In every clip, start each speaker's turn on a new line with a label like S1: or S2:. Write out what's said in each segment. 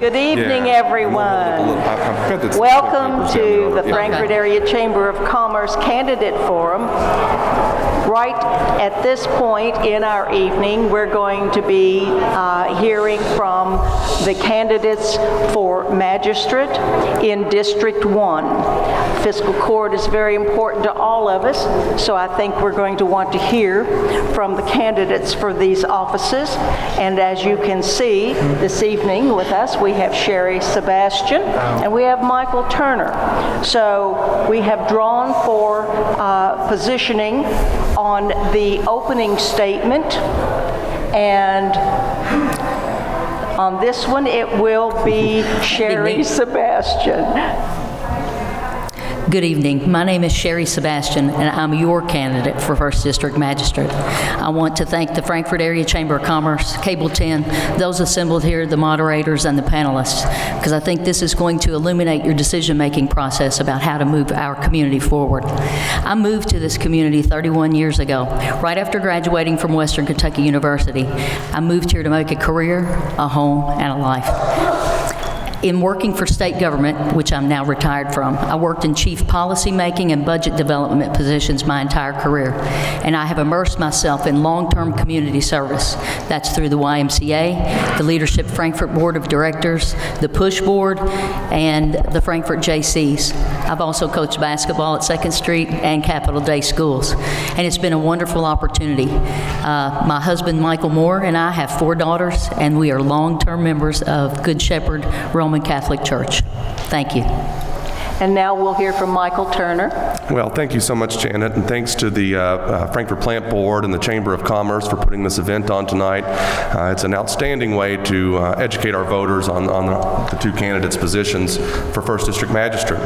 S1: Good evening, everyone. Welcome to the Frankfort Area Chamber of Commerce Candidate Forum. Right at this point in our evening, we're going to be hearing from the candidates for Magistrate in District 1. Fiscal court is very important to all of us, so I think we're going to want to hear from the candidates for these offices. And as you can see this evening with us, we have Sherry Sebastian and we have Michael Turner. So we have drawn for positioning on the opening statement, and on this one it will be Sherry Sebastian.
S2: Good evening. My name is Sherry Sebastian, and I'm your candidate for 1st District Magistrate. I want to thank the Frankfort Area Chamber of Commerce, Cable 10, those assembled here, the moderators, and the panelists, because I think this is going to illuminate your decision-making process about how to move our community forward. I moved to this community 31 years ago, right after graduating from Western Kentucky University. I moved here to make a career, a home, and a life. In working for state government, which I'm now retired from, I worked in chief policy making and budget development positions my entire career, and I have immersed myself in long-term community service. That's through the YMCA, the Leadership Frankfort Board of Directors, the Push Board, and the Frankfort JCs. I've also coached basketball at 2nd Street and Capital Day Schools, and it's been a wonderful opportunity. My husband, Michael Moore, and I have 4 daughters, and we are long-term members of Good Shepherd Roman Catholic Church. Thank you.
S1: And now we'll hear from Michael Turner.
S3: Well, thank you so much, Janet, and thanks to the Frankfort Plant Board and the Chamber of Commerce for putting this event on tonight. It's an outstanding way to educate our voters on the 2 candidates' positions for 1st District Magistrate.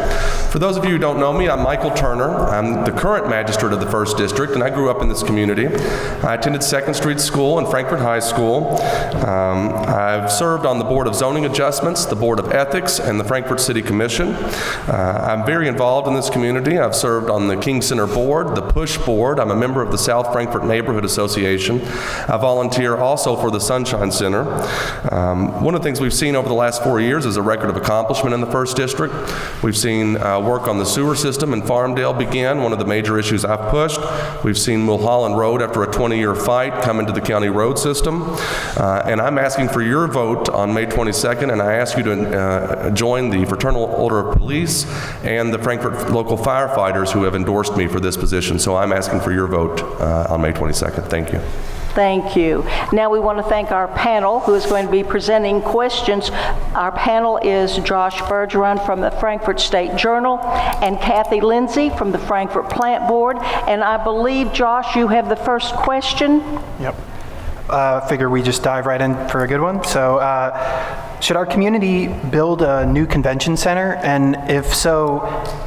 S3: For those of you who don't know me, I'm Michael Turner. I'm the current Magistrate of the 1st District, and I grew up in this community. I attended 2nd Street School and Frankfort High School. I've served on the Board of Zoning Adjustments, the Board of Ethics, and the Frankfort City Commission. I'm very involved in this community. I've served on the King Center Board, the Push Board. I'm a member of the South Frankfort Neighborhood Association. I volunteer also for the Sunshine Center. One of the things we've seen over the last 4 years is a record of accomplishment in the 1st District. We've seen work on the sewer system in Farmdale begin, one of the major issues I've pushed. We've seen Mulholland Road, after a 20-year fight, come into the county road system. And I'm asking for your vote on May 22nd, and I ask you to join the Fraternal Order of Police and the Frankfort local firefighters who have endorsed me for this position. So I'm asking for your vote on May 22nd. Thank you.
S1: Thank you. Now we want to thank our panel who is going to be presenting questions. Our panel is Josh Bergeron from the Frankfort State Journal and Kathy Lindsay from the Frankfort Plant Board. And I believe, Josh, you have the first question.
S4: Yep. Figure we just dive right in for a good one. So should our community build a new convention center? And if so,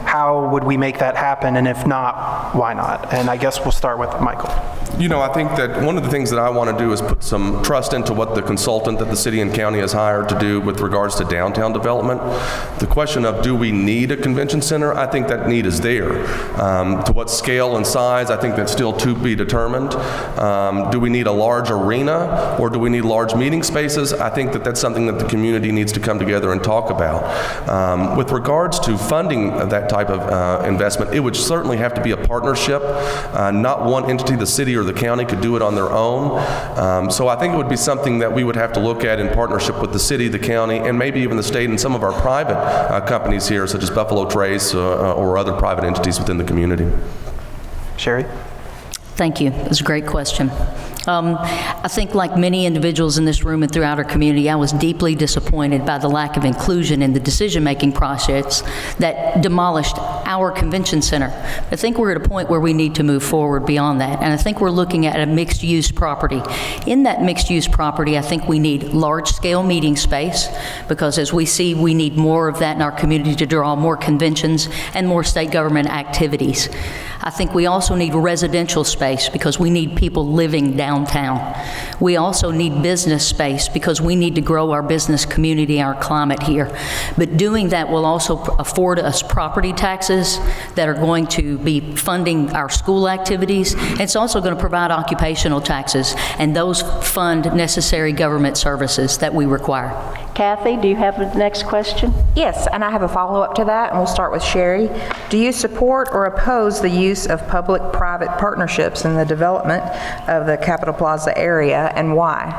S4: how would we make that happen? And if not, why not? And I guess we'll start with Michael.
S3: You know, I think that one of the things that I want to do is put some trust into what the consultant that the city and county has hired to do with regards to downtown development. The question of, do we need a convention center? I think that need is there. To what scale and size, I think that's still to be determined. Do we need a large arena, or do we need large meeting spaces? I think that that's something that the community needs to come together and talk about. With regards to funding that type of investment, it would certainly have to be a partnership. Not one entity, the city or the county, could do it on their own. So I think it would be something that we would have to look at in partnership with the city, the county, and maybe even the state and some of our private companies here, such as Buffalo Trace or other private entities within the community.
S4: Sherry?
S2: Thank you. It was a great question. I think, like many individuals in this room and throughout our community, I was deeply disappointed by the lack of inclusion in the decision-making process that demolished our convention center. I think we're at a point where we need to move forward beyond that, and I think we're looking at a mixed-use property. In that mixed-use property, I think we need large-scale meeting space, because as we see, we need more of that in our community to draw more conventions and more state government activities. I think we also need residential space because we need people living downtown. We also need business space because we need to grow our business community, our climate here. But doing that will also afford us property taxes that are going to be funding our school activities. It's also going to provide occupational taxes, and those fund necessary government services that we require.
S1: Kathy, do you have the next question?
S5: Yes, and I have a follow-up to that, and we'll start with Sherry. Do you support or oppose the use of public-private partnerships in the development of the Capitol Plaza area, and why?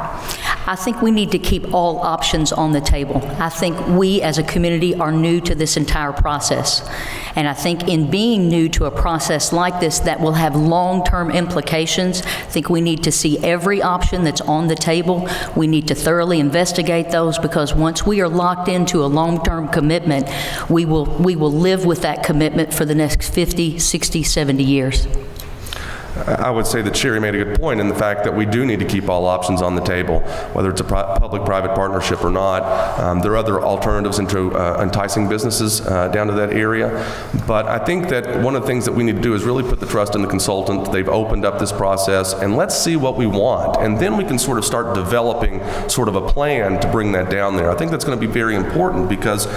S2: I think we need to keep all options on the table. I think we as a community are new to this entire process. And I think in being new to a process like this that will have long-term implications, I think we need to see every option that's on the table. We need to thoroughly investigate those, because once we are locked into a long-term commitment, we will live with that commitment for the next 50, 60, 70 years.
S3: I would say that Sherry made a good point in the fact that we do need to keep all options on the table, whether it's a public-private partnership or not. There are other alternatives into enticing businesses down to that area. But I think that one of the things that we need to do is really put the trust in the consultant. They've opened up this process, and let's see what we want. And then we can sort of start developing sort of a plan to bring that down there. I think that's going to be very important, because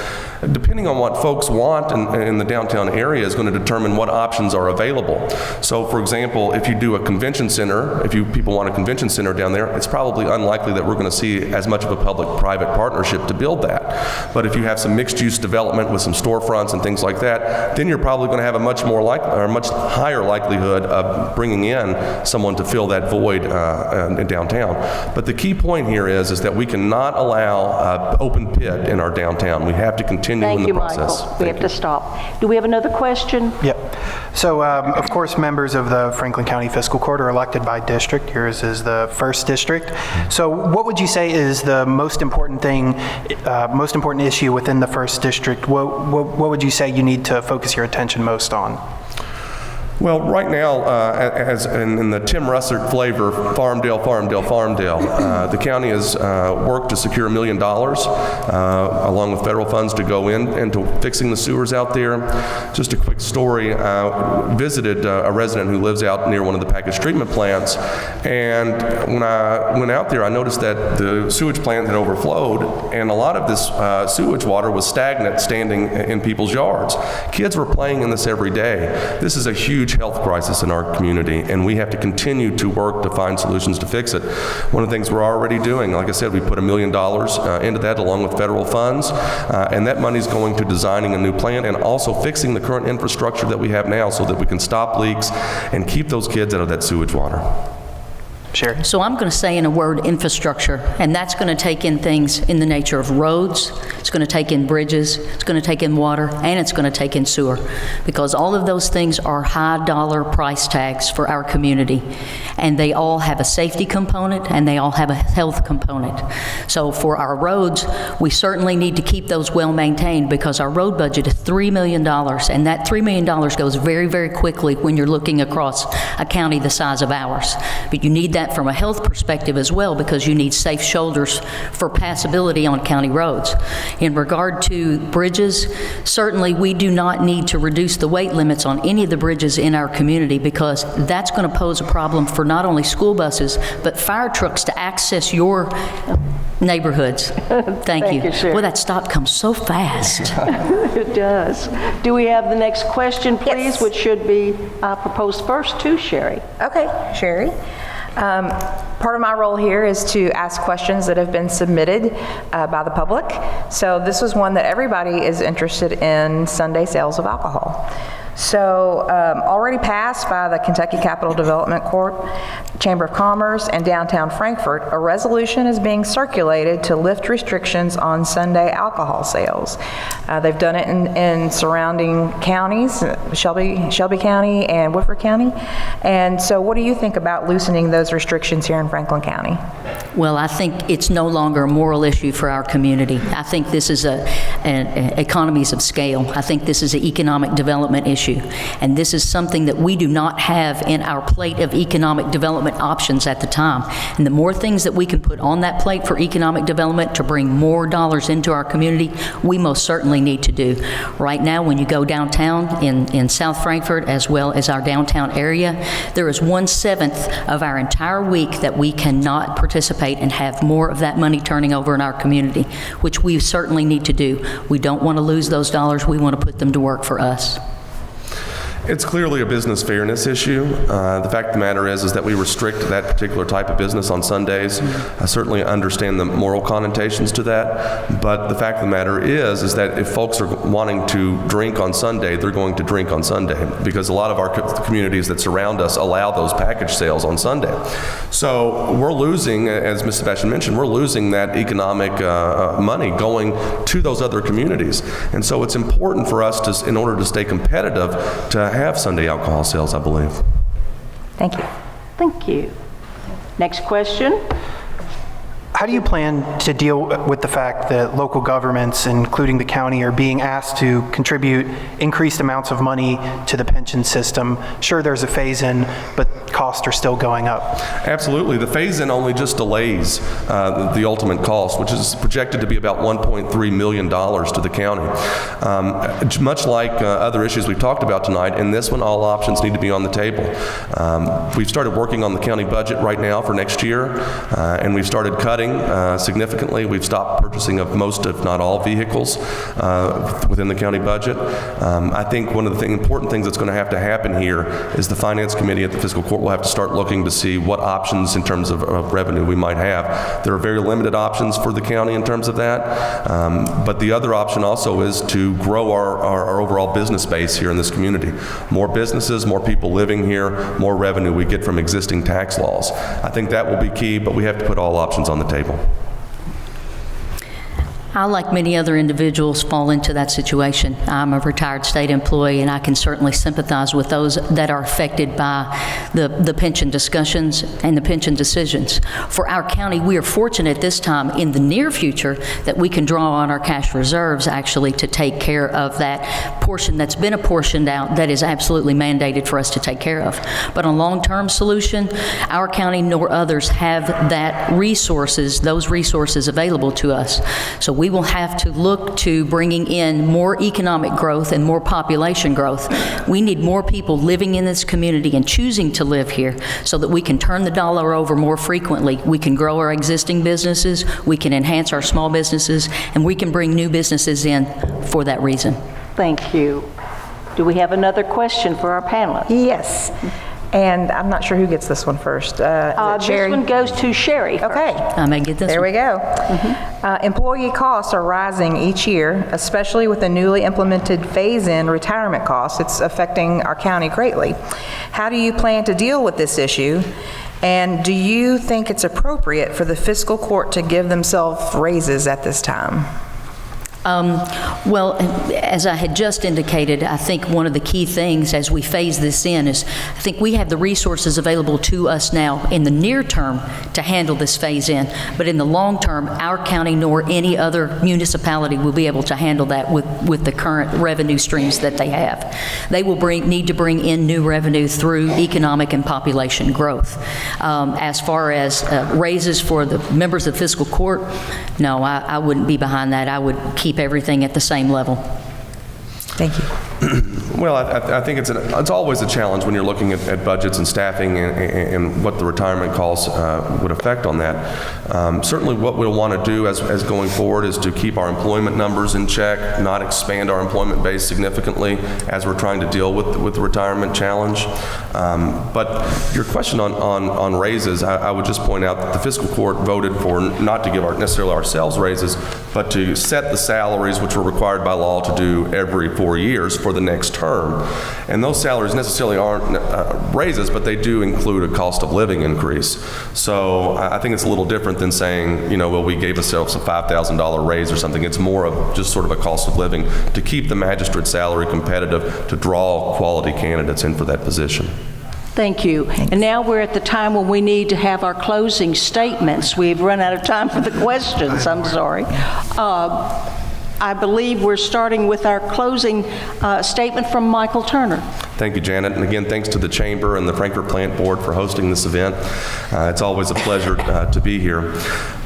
S3: depending on what folks want in the downtown area is going to determine what options are available. So, for example, if you do a convention center, if people want a convention center down there, it's probably unlikely that we're going to see as much of a public-private partnership to build that. But if you have some mixed-use development with some storefronts and things like that, then you're probably going to have a much higher likelihood of bringing in someone to fill that void in downtown. But the key point here is that we cannot allow open pit in our downtown. We have to continue in the process.
S1: Michael. We have to stop. Do we have another question?
S4: Yep. So, of course, members of the Franklin County Fiscal Court are elected by district. Yours is the 1st district. So what would you say is the most important thing, most important issue within the 1st district? What would you say you need to focus your attention most on?
S3: Well, right now, as in the Tim Russert flavor, Farmdale, the county has worked to secure $1 million along with federal funds to go into fixing the sewers out there. Just a quick story, visited a resident who lives out near one of the package treatment plants, and when I went out there, I noticed that the sewage plant had overflowed, and a lot of this sewage water was stagnant, standing in people's yards. Kids were playing in this every day. This is a huge health crisis in our community, and we have to continue to work to find solutions to fix it. One of the things we're already doing, like I said, we put $1 million into that along with federal funds, and that money is going to designing a new plant and also fixing the current infrastructure that we have now so that we can stop leaks and keep those kids out of that sewage water.
S4: Sherry?
S2: So I'm going to say in a word, infrastructure, and that's going to take in things in the nature of roads, it's going to take in bridges, it's going to take in water, and it's going to take in sewer, because all of those things are high dollar price tags for our community, and they all have a safety component and they all have a health component. So for our roads, we certainly need to keep those well maintained, because our road budget is $3 million, and that $3 million goes very, very quickly when you're looking across a county the size of ours. But you need that from a health perspective as well, because you need safe shoulders for passability on county roads. In regard to bridges, certainly we do not need to reduce the weight limits on any of the bridges in our community, because that's going to pose a problem for not only school buses, but fire trucks to access your neighborhoods. Thank you.
S1: Sherry.
S2: Boy, that stop comes so fast.
S1: It does. Do we have the next question, please,
S5: Yes.
S1: which should be proposed first to Sherry?
S5: Okay, Sherry. Part of my role here is to ask questions that have been submitted by the public. So this was one that everybody is interested in: Sunday sales of alcohol. So already passed by the Kentucky Capital Development Court, Chamber of Commerce, and downtown Frankfort, a resolution is being circulated to lift restrictions on Sunday alcohol sales. They've done it in surrounding counties, Shelby County and Woodford County. And so what do you think about loosening those restrictions here in Franklin County?
S2: Well, I think it's no longer a moral issue for our community. I think this is a and economies of scale. I think this is an economic development issue, and this is something that we do not have in our plate of economic development options at the time. And the more things that we can put on that plate for economic development to bring more dollars into our community, we most certainly need to do. Right now, when you go downtown in South Frankfort, as well as our downtown area, there is 1/7 of our entire week that we cannot participate and have more of that money turning over in our community, which we certainly need to do. We don't want to lose those dollars. We want to put them to work for us.
S3: It's clearly a business fairness issue. The fact of the matter is that we restrict that particular type of business on Sundays. I certainly understand the moral connotations to that, but the fact of the matter is that if folks are wanting to drink on Sunday, they're going to drink on Sunday, because a lot of our communities that surround us allow those package sales on Sunday. So we're losing, as Ms. Sebastian mentioned, we're losing that economic money going to those other communities. And so it's important for us to, in order to stay competitive, to have Sunday alcohol sales, I believe.
S5: Thank you.
S1: Thank you. Next question.
S4: How do you plan to deal with the fact that local governments, including the county, are being asked to contribute increased amounts of money to the pension system? Sure, there's a phase-in, but costs are still going up.
S3: Absolutely. The phase-in only just delays the ultimate cost, which is projected to be about $1.3 million to the county. Much like other issues we've talked about tonight, in this one, all options need to be on the table. We've started working on the county budget right now for next year, and we've started cutting significantly. We've stopped purchasing of most, if not all, vehicles within the county budget. I think one of the important things that's going to happen here is the Finance Committee at the Fiscal Court will have to start looking to see what options in terms of revenue we might have. There are very limited options for the county in terms of that, but the other option also is to grow our overall business base here in this community. More businesses, more people living here, more revenue we get from existing tax laws. I think that will be key, but we have to put all options on the table.
S2: I, like many other individuals, fall into that situation. I'm a retired state employee, and I can certainly sympathize with those that are affected by the pension discussions and the pension decisions. For our county, we are fortunate this time in the near future that we can draw on our cash reserves actually to take care of that portion that's been apportioned out that is absolutely mandated for us to take care of. But a long-term solution, our county nor others have those resources available to us. So we will have to look to bringing in more economic growth and more population growth. We need more people living in this community and choosing to live here so that we can turn the dollar over more frequently. We can grow our existing businesses, we can enhance our small businesses, and we can bring new businesses in for that reason.
S1: Thank you. Do we have another question for our panelists?
S5: Yes. And I'm not sure who gets this one first. Is it Sherry?
S1: This one goes to Sherry first.
S5: Okay.
S2: I may get this
S5: There
S2: one.
S5: we go. Employee costs are rising each year, especially with the newly implemented phase-in retirement costs. It's affecting our county greatly. How do you plan to deal with this issue? And do you think it's appropriate for the fiscal court to give themselves raises at this time?
S2: Well, as I had just indicated, I think one of the key things as we phase this in is I think we have the resources available to us now in the near term to handle this phase in. But in the long term, our county nor any other municipality will be able to handle that with the current revenue streams that they have. They will need to bring in new revenue through economic and population growth. As far as raises for the members of fiscal court, no, I wouldn't be behind that. I would keep everything at the same level.
S5: Thank you.
S3: Well, I think it's always a challenge when you're looking at budgets and staffing and what the retirement costs would affect on that. Certainly what we'll want to do as going forward is to keep our employment numbers in check, not expand our employment base significantly as we're trying to deal with the retirement challenge. But your question on raises, I would just point out that the fiscal court voted for not to give necessarily ourselves raises, but to set the salaries which were required by law to do every 4 years for the next term. And those salaries necessarily aren't raises, but they do include a cost of living increase. So I think it's a little different than saying, well, we gave ourselves a $5,000 raise or something. It's more of just sort of a cost of living to keep the magistrate salary competitive, to draw quality candidates in for that position.
S1: Thank you. And now we're at the time when we need to have our closing statements. We've run out of time for the questions. I'm sorry. I believe we're starting with our closing statement from Michael Turner.
S3: Thank you, Janet. And again, thanks to the Chamber and the Frankfurt Plant Board for hosting this event. It's always a pleasure to be here.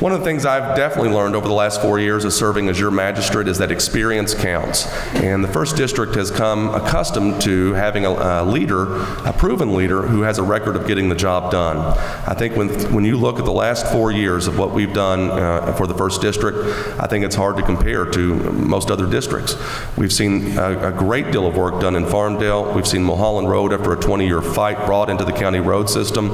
S3: One of the things I've definitely learned over the last 4 years of serving as your magistrate is that experience counts. And the 1st District has come accustomed to having a leader, a proven leader, who has a record of getting the job done. I think when you look at the last 4 years of what we've done for the 1st District, I think it's hard to compare to most other districts. We've seen a great deal of work done in Farmdale. We've seen Mulholland Road, after a 20-year fight, brought into the county road system.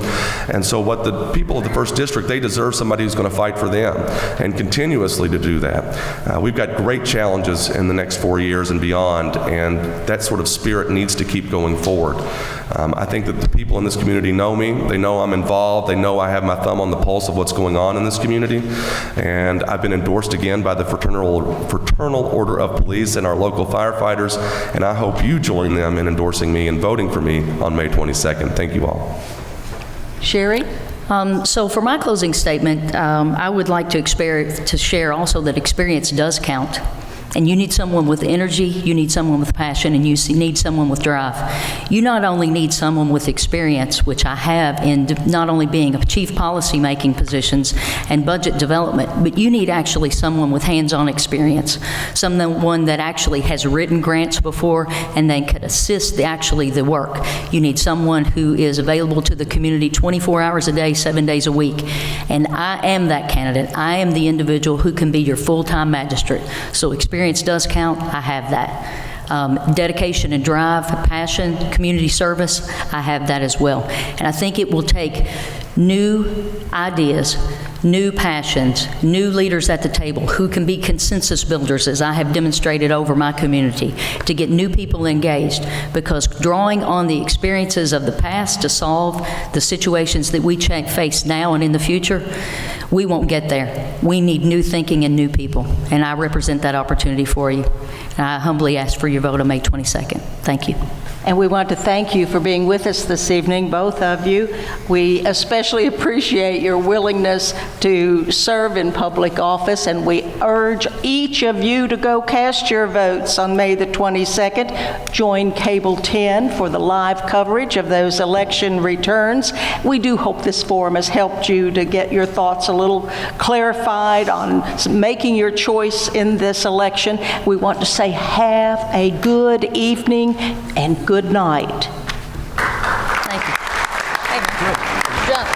S3: And so what the people of the 1st District, they deserve somebody who's going to fight for them and continuously to do that. We've got great challenges in the next 4 years and beyond, and that sort of spirit needs to keep going forward. I think that the people in this community know me. They know I'm involved. They know I have my thumb on the pulse of what's going on in this community. And I've been endorsed again by the Fraternal Order of Police and our local firefighters, and I hope you join them in endorsing me and voting for me on May 22nd. Thank you all.
S1: Sherry?
S2: So for my closing statement, I would like to share also that experience does count. And you need someone with energy, you need someone with passion, and you need someone with drive. You not only need someone with experience, which I have in not only being a chief policy-making positions and budget development, but you need actually someone with hands-on experience, someone that actually has written grants before and then could assist the work. You need someone who is available to the community 24 hours a day, 7 days a week. And I am that candidate. I am the individual who can be your full-time magistrate. So experience does count. I have that. Dedication and drive, passion, community service, I have that as well. And I think it will take new ideas, new passions, new leaders at the table who can be consensus builders, as I have demonstrated over my community, to get new people engaged, because drawing on the experiences of the past to solve the situations that we face now and in the future, we won't get there. We need new thinking and new people, and I represent that opportunity for you. And I humbly ask for your vote on May 22nd. Thank you.
S1: And we want to thank you for being with us this evening, both of you. We especially appreciate your willingness to serve in public office, and we urge each of you to go cast your votes on May the 22nd. Join Cable 10 for the live coverage of those election returns. We do hope this forum has helped you to get your thoughts a little clarified on making your choice in this election. We want to say have a good evening and good night.
S2: Thank you. Hey, good job.